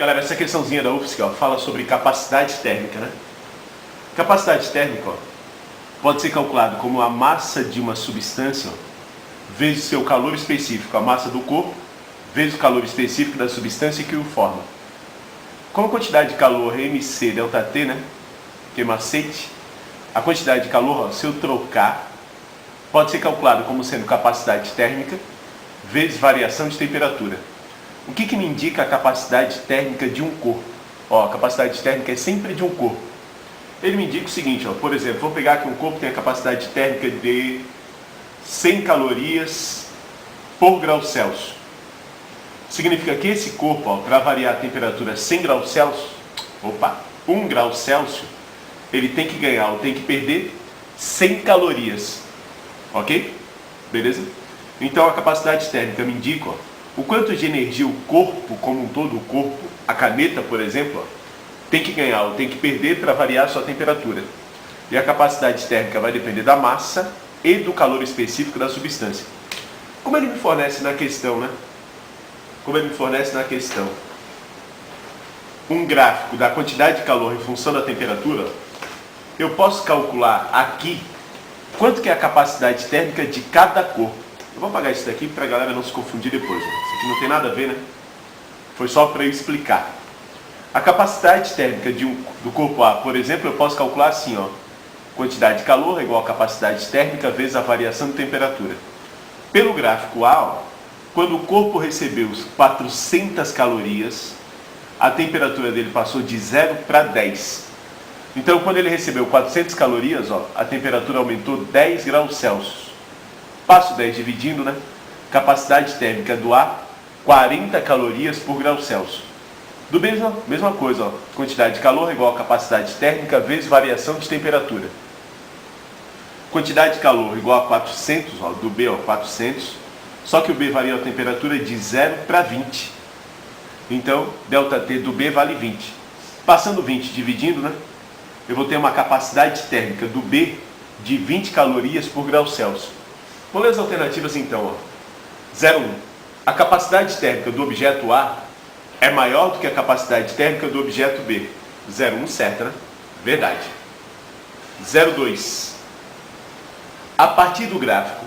Galera, essa questãozinha da UFSC, fala sobre capacidade térmica, né? Capacidade térmica, pode ser calculado como a massa de uma substância, vezes seu calor específico, a massa do corpo, vezes o calor específico da substância que o forma. Como a quantidade de calor é mc ΔT, né? Que é macete, a quantidade de calor, se eu trocar, pode ser calculado como sendo capacidade térmica vezes variação de temperatura. O que me indica a capacidade térmica de um corpo? A capacidade térmica é sempre de um corpo. Ele me indica o seguinte, por exemplo, vou pegar aqui um corpo que tem a capacidade térmica de 100 calorias por grau Celsius. Significa que esse corpo, para variar a temperatura 100 graus Celsius, 1 grau Celsius, ele tem que ganhar ou tem que perder 100 calorias. Ok? Beleza? Então a capacidade térmica me indica o quanto de energia o corpo como um todo, o corpo, a caneta, por exemplo, tem que ganhar ou tem que perder para variar a sua temperatura. E a capacidade térmica vai depender da massa e do calor específico da substância. Como ele me fornece na questão, né? Como ele me fornece na questão um gráfico da quantidade de calor em função da temperatura, eu posso calcular aqui quanto que é a capacidade térmica de cada corpo. Eu vou apagar isso daqui para a galera não se confundir depois. Isso aqui não tem nada a ver, né? Foi só para eu explicar. A capacidade térmica do corpo A, por exemplo, eu posso calcular assim, quantidade de calor é igual a capacidade térmica vezes a variação de temperatura. Pelo gráfico A, quando o corpo recebeu 400 calorias, a temperatura dele passou de 0 para 10. Então, quando ele recebeu 400 calorias, a temperatura aumentou 10 graus Celsius. Passo 10 dividindo, né? Capacidade térmica do A, 40 calorias por grau Celsius. Do B, mesma coisa, quantidade de calor é igual a capacidade térmica vezes variação de temperatura. Quantidade de calor igual a 400, do B, 400, só que o B varia a temperatura de 0 para 20. Então, ΔT do B vale 20. Passando 20 dividindo, né? Eu vou ter uma capacidade térmica do B de 20 calorias por grau Celsius. Vou ler as alternativas então. 0,1. A capacidade térmica do objeto A é maior do que a capacidade térmica do objeto B. 0,1, certo, né? Verdade. 0,2. A partir do gráfico,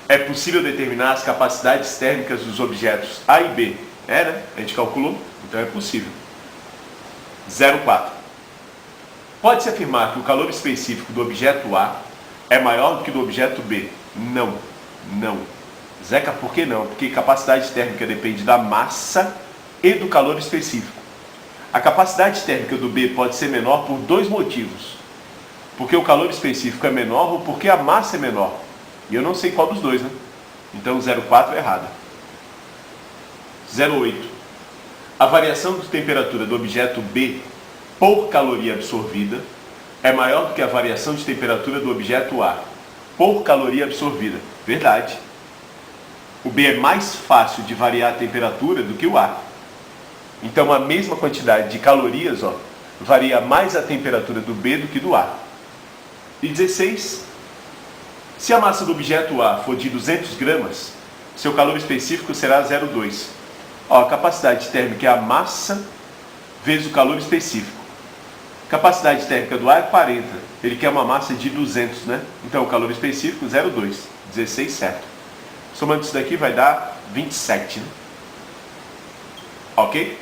é possível determinar as capacidades térmicas dos objetos A e B. Né? A gente calculou, então é possível. 0,4. Pode-se afirmar que o calor específico do objeto A é maior do que do objeto B? Não. Zeca, por que não? Porque capacidade térmica depende da massa e do calor específico. A capacidade térmica do B pode ser menor por dois motivos. Porque o calor específico é menor ou porque a massa é menor. E eu não sei qual dos dois, né? Então 0,4 é errado. 0,8. A variação de temperatura do objeto B por caloria absorvida é maior do que a variação de temperatura do objeto A por caloria absorvida. Verdade. O B é mais fácil de variar a temperatura do que o A. Então a mesma quantidade de calorias varia mais a temperatura do B do que do A. E 16. Se a massa do objeto A for de 200 gramas, seu calor específico será 0,2. A capacidade térmica é a massa vezes o calor específico. Capacidade térmica do A é 40. Ele quer uma massa de 200, né? Então o calor específico 0,2. 16, certo. Somando isso daqui vai dar 27, né? Ok?